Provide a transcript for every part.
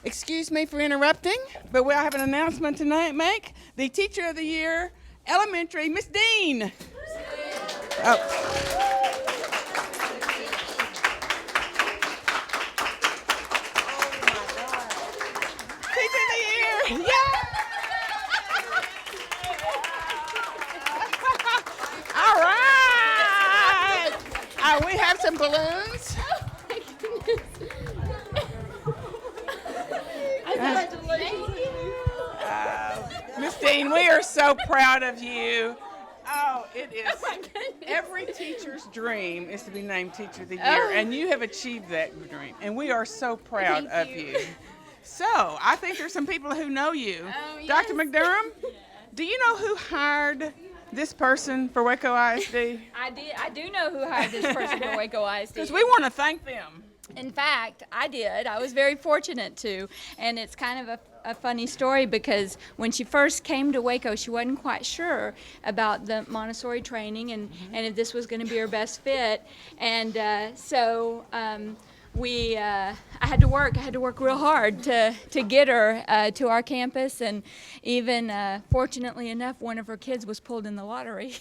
Excuse me for interrupting, but I have an announcement tonight to make. The Teacher of the Year, Elementary, Miss Dean. Oh. Teacher of the Year, yeah! All right. We have some balloons. Miss Dean, we are so proud of you. Oh, it is. Every teacher's dream is to be named Teacher of the Year, and you have achieved that dream, and we are so proud of you. So, I think there's some people who know you. Oh, yes. Dr. McDermott, do you know who hired this person for Waco ISD? I do know who hired this person for Waco ISD. Because we want to thank them. In fact, I did. I was very fortunate to. And it's kind of a funny story because when she first came to Waco, she wasn't quite sure about the Montessori training and if this was going to be her best fit. And I had to work real hard to get her to our campus, and even fortunately enough, one of her kids was pulled in the lottery.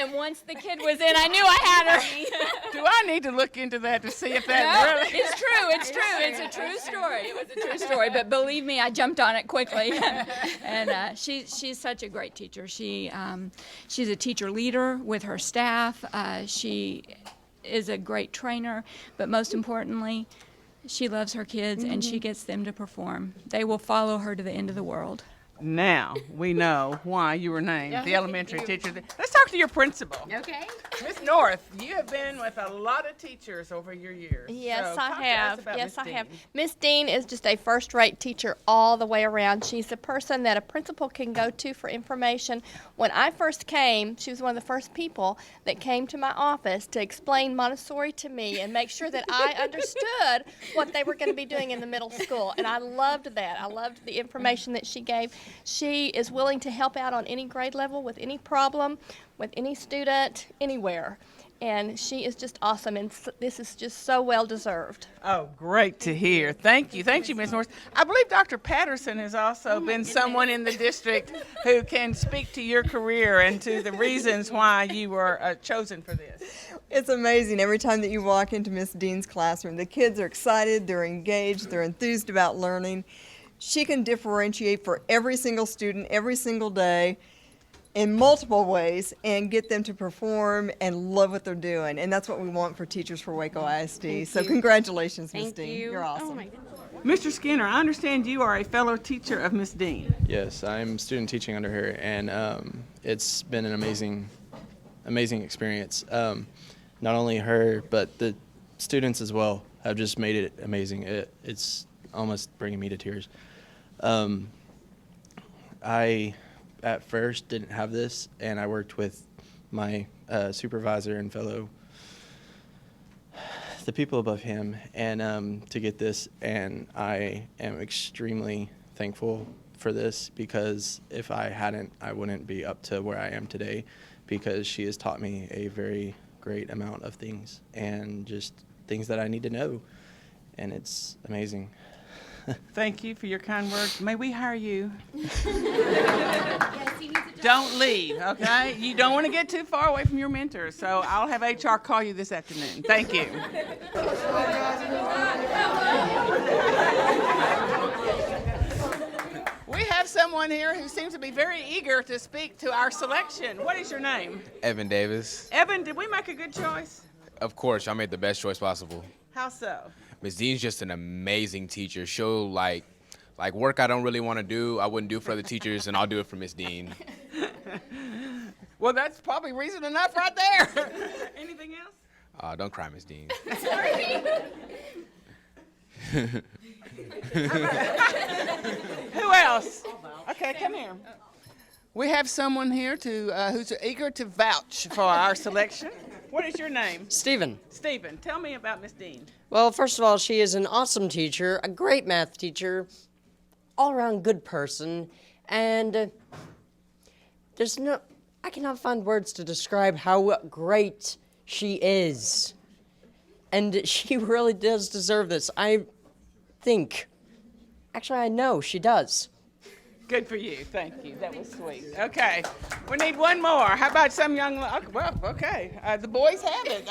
And once the kid was in, I knew I had her. Do I need to look into that to see if that really? It's true. It's a true story. It was a true story. But believe me, I jumped on it quickly. And she's such a great teacher. She's a teacher leader with her staff. She is a great trainer, but most importantly, she loves her kids and she gets them to perform. They will follow her to the end of the world. Now we know why you were named the elementary teacher. Let's talk to your principal. Okay. Miss North, you have been with a lot of teachers over your years. Yes, So I talk to us have. about Yes, Miss I have. Dean. Miss Dean is just a first-rate teacher all the way around. She's the person that a principal can go to for information. When I first came, she was one of the first people that came to my office to explain Montessori to me and make sure that I understood what they were going to be doing in the middle school. And I loved that. I loved the information that she gave. She is willing to help out on any grade level with any problem, with any student, anywhere. And she is just awesome, and this is just so well deserved. Oh, great to hear. Thank you, Miss North. I believe Dr. Patterson has also been someone in the district who can speak to your career and to the reasons why you were chosen for this. It's amazing. Every time that you walk into Miss Dean's classroom, the kids are excited, they're engaged, they're enthused about learning. She can differentiate for every single student, every single day, in multiple ways, and get them to perform and love what they're doing. And that's what we want for teachers for Waco ISD. So congratulations, Miss Dean. You're awesome. Oh my goodness. Mr. Skinner, I understand you are a fellow teacher of Miss Dean. Yes, I'm student teaching under her, and it's been an amazing experience. Not only her, but the students as well have just made it amazing. It's almost bringing me to tears. I, at first, didn't have this, and I worked with my supervisor and the people above him, and to get this, and I am extremely thankful for this, because if I hadn't, I wouldn't be up to where I am today, because she has taught me a very great amount of things, and just things that I need to know, and it's amazing. Thank you for your kind words. May we hire you? Don't leave, okay? You don't want to get too far away from your mentor, so I'll have HR call you this afternoon. Thank you. We have someone here who seems to be very eager to speak to our selection. What is your name? Evan Davis. Evan, did we make a good choice? Of course, I made the best choice possible. How so? Ms. Dean's just an amazing teacher. She'll like work I don't really want to do, I wouldn't do for other teachers, and I'll do it for Ms. Dean. Well, that's probably reason enough right there. Anything else? Don't cry, Ms. Dean. Who else? Okay, come here. We have someone here who's eager to vouch for our selection. What is your name? Stephen. Stephen, tell me about Miss Dean. Well, first of all, she is an awesome teacher, a great math teacher, all-around good person, and I cannot find words to describe how great she is. And she really does deserve this. I know she does. Good for you. Thank you. That was sweet. Okay. We need one more. How about some young... Okay. The boys have it.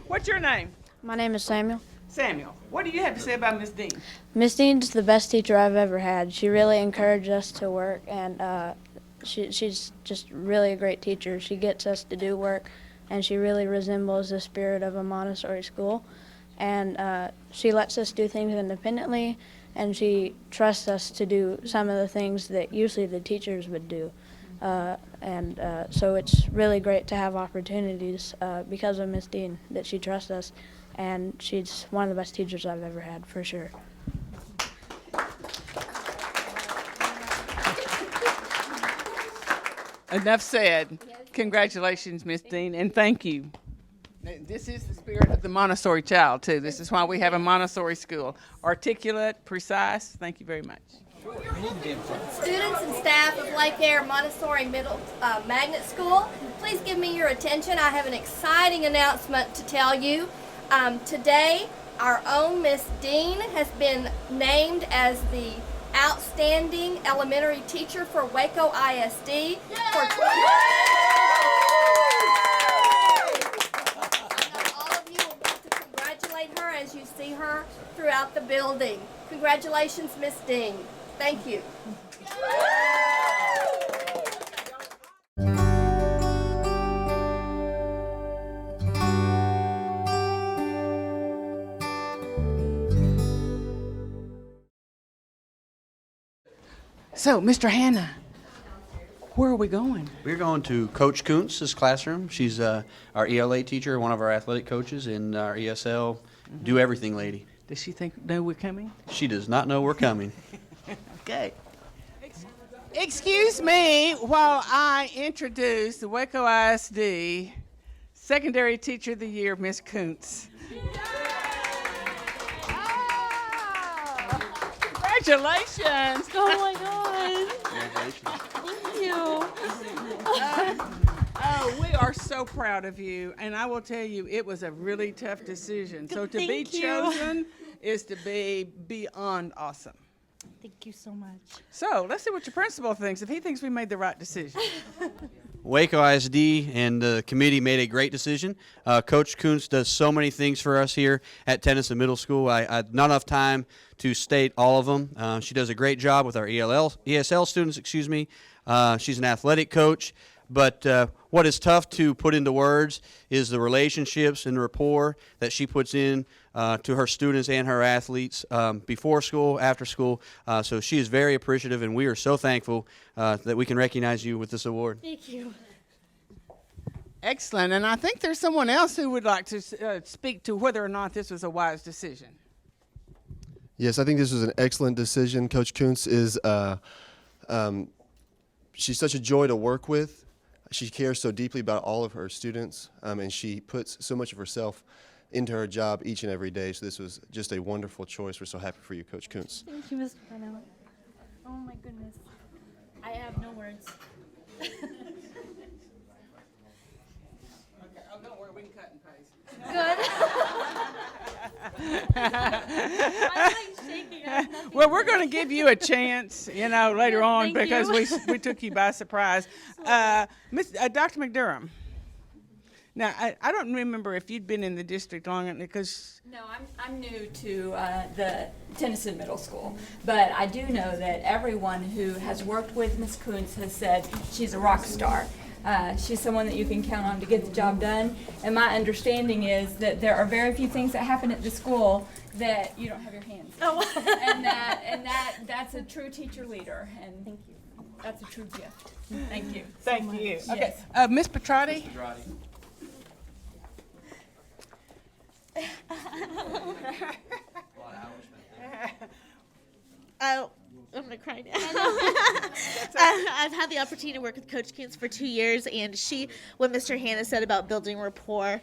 What's your name? My name is Samuel. Samuel. What do you have to say about Miss Dean? Miss Dean's the best teacher I've ever had. She really encouraged us to work, and she's just really a great teacher. She gets us to do work, and she really resembles the spirit of a Montessori school. And she lets us do things independently, and she trusts us to do some of the things that usually the teachers would do. So it's really great to have opportunities because of Miss Dean, that she trusts us, and she's one of the best teachers I've ever had, for sure. Enough said. Congratulations, Miss Dean, and thank you. This is the spirit of the Montessori child, too. This is why we have a Montessori school. Articulate, precise. Thank you very much. Students and staff of Lake Air Montessori Middle Magnet School, please give me your attention. I have an exciting announcement to tell you. Today, our own Miss Dean has been named as the Outstanding Elementary Teacher for Waco ISD for 20 as you see her throughout the building. Congratulations, Miss Dean. Thank you. So, Mr. Hanna, where are we going? We're going to Coach Kuntz's classroom. She's our ELA teacher, one of our athletic coaches in our ESL. Do everything lady. Does she know we're coming? She does not know we're coming. Okay. Excuse me while I introduce the Waco ISD Secondary Teacher of the Year, Miss Kuntz. Congratulations! Oh my God! Congratulations. Thank you. We are so proud of you, and I will tell you, it was a really tough decision. So to be Thank you. chosen is to be beyond awesome. Thank you so much. So let's see what your principal thinks, if he thinks we made the right decision. Waco ISD and the committee made a great decision. Coach Kuntz does so many things for us here at Tennyson Middle School. I had not enough time to state all of them. She does a great job with our ESL students, She's an athletic coach. But what is tough to put into words is the relationships and rapport that she puts in to her students and her athletes before school, after school. So she is very appreciative, and we are so thankful that we can recognize you with this award. Thank you. Excellent. And I think there's someone else who would like to speak to whether or not this was a wise decision. Yes, I think this was an excellent decision. Coach Kuntz is she's such a joy to work with. She cares so deeply about all of her students, and she puts so much of herself into her job each and every day. So this was just a wonderful choice. We're so happy for you, Coach Kuntz. Thank you, Mr. Pennell. Oh my goodness. I have no words. Oh, don't worry, we can cut and paste. I'm like shaking. I have nothing Well, to we're say. going to give you a chance, later on Thank because you. we took you by surprise. Dr. McDurham. Now, I don't remember if you'd been in the district long because... No, I'm new to the Tennyson Middle School, but I do know that everyone who has worked with Ms. Kuntz has said she's a rock star. She's someone that you can count on to get the job done, and my understanding is that there are very few things that happen at the school that you don't have your hands in. Oh. and that's a true teacher leader, and thank you. That's a true gift. Thank you. Thank you. Okay. Yes. Miss Petrati? Oh, I'm gonna cry now. I've had the opportunity to work with Coach Kuntz for 2 years, and what Mr. Hanna said about building rapport,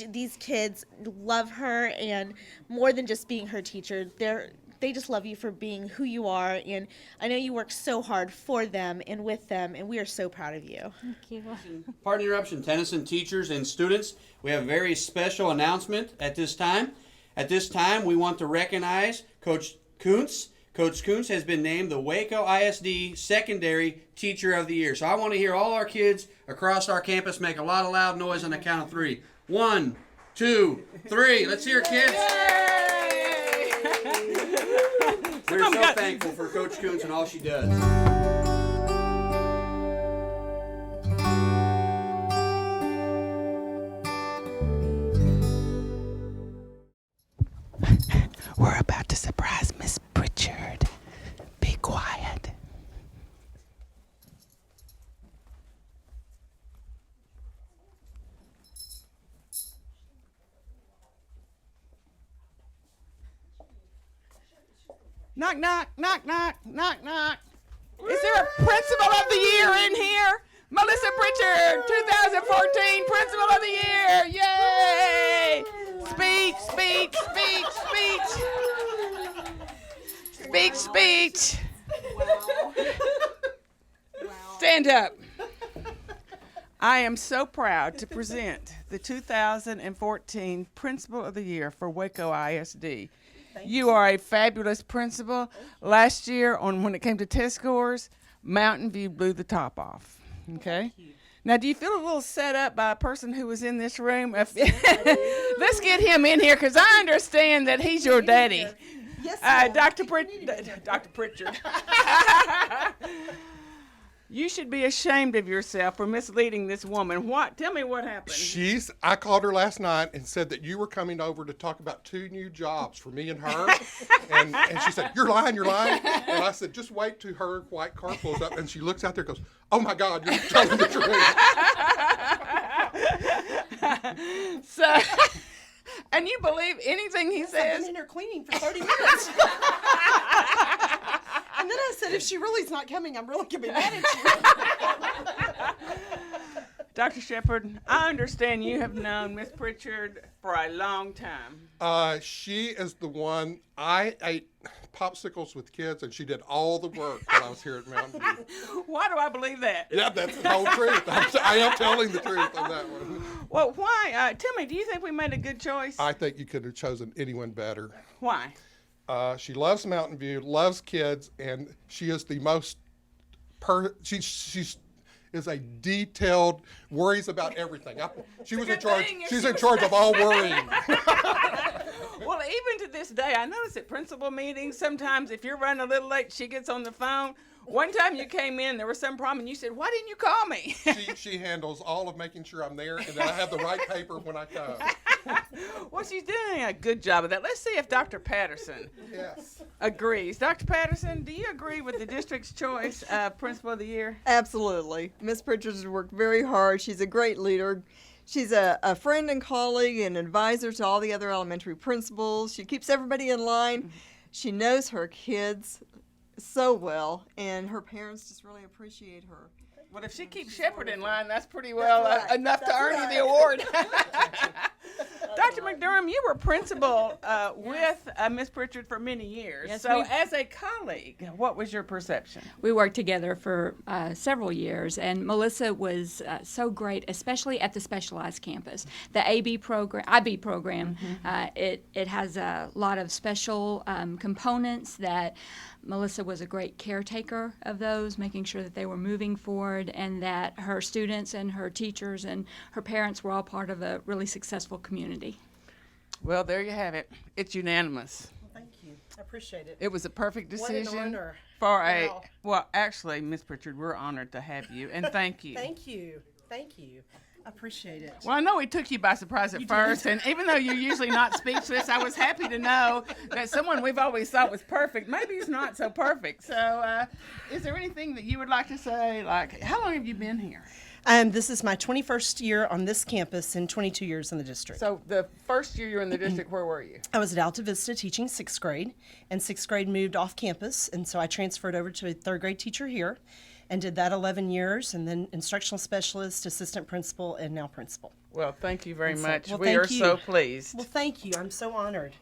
these kids love her, and more than just being her teacher, they just love you for being who you are, and I know you work so hard for them and with them, and we are so proud of you. Thank you. Pardon the interruption, Tennyson teachers and students. We have a very special announcement at this time. At this time, we want to recognize Coach Kuntz. Coach Kuntz has been named the Waco ISD Secondary Teacher of the Year. So I want to hear all our kids across our campus make a lot of loud noise on the count of 3. 1, 2, 3. Let's hear it, kids. We're so thankful for Coach Kuntz and all she does. We're about to surprise Miss Pritchard. Be quiet. Knock, knock, knock, knock, knock, knock. Is there a Principal of the Year in here? Melissa Pritchard, 2014 Principal of the Year. Yay! Speech, speech, speech, speech. Speech, speech. Stand up. I am so proud to present the 2014 Principal of the Year for Waco ISD. You are a fabulous principal. Last year, when it came to test scores, Mountain View blew the top off. Okay? Now, do you feel a little set up by a person who was in this room? Let's get him in here, because I understand that he's your daddy. Yes, Dr. Pritchard. You should be ashamed of yourself for misleading this woman. What? Tell me what happened. I called her last night and said that you were coming over to talk about 2 new jobs for me and her. and she said, you're lying. And I said, just wait till her white car pulls up. And she looks out there and goes, oh my God, you're telling the truth. So, and you believe anything he says? I've been in here cleaning for 30 minutes. And then I said, if she really's not coming, I'm really going to be mad at you. Dr. Shepard, I understand you have known Miss Pritchard for a long time. She is the one. I ate popsicles with kids, and she did all the work when I was here at Mountain View. Why do I believe that? Yeah, that's the whole truth. I am telling the truth on that one. Well, why? Tell me, do you think we made a good choice? I think you could have chosen anyone better. Why? She loves Mountain View, loves kids, and she is the most. She's is a detailed, worries about everything. She was in charge. She's in charge of all worrying. Well, even to this day, I notice at principal meetings, sometimes if you're running a little late, she gets on the phone. One time you came in, there was some problem, and you said, why didn't you call me? She handles all of making sure I'm there and that I have the right paper when I come. Well, she's doing a good job of that. Let's see if Dr. Patterson agrees. Dr. Patterson, do you agree with the district's choice of Principal of the Year? Absolutely. Miss Pritchard has worked very hard. She's a great leader. She's a friend and colleague and advisor to all the other elementary principals. She keeps everybody in line. She knows her kids so well, and her parents just really appreciate her. Well, if she keeps Shepard in line, that's pretty well enough to earn you the award. Dr. McDermott, you were principal with Miss Pritchard for many years. Yes, so as a colleague, what was your perception? We worked together for several years, and Melissa was so great, especially at the specialized campus. The IB program, it has a lot of special components that Melissa was a great caretaker of those, making sure that they were moving forward and that her students and her teachers and her parents were all part of a really successful community. Well, there you have it. It's unanimous. Well, thank you. I appreciate it. It was a perfect decision. What an honor. For a, well, actually, Miss Pritchard, we're honored to have you, and thank you. Thank you. Thank you. I appreciate it. Well, I know it took you by surprise at first, and even though you're usually not speechless, I was happy to know that someone we've always thought was perfect, maybe is not so perfect. So is there anything that you would like to say? Like, how long have you been here? This is my 21st year on this campus and 22 years in the district. So the first year you were in the district, where were you? I was at Alta Vista teaching 6th grade, and 6th grade moved off campus, and so I transferred over to a 3rd grade teacher here and did that 11 years, and then instructional specialist, assistant principal, and now principal. Well, thank you very much. Well, we are so pleased. Well, thank you. I'm so honored.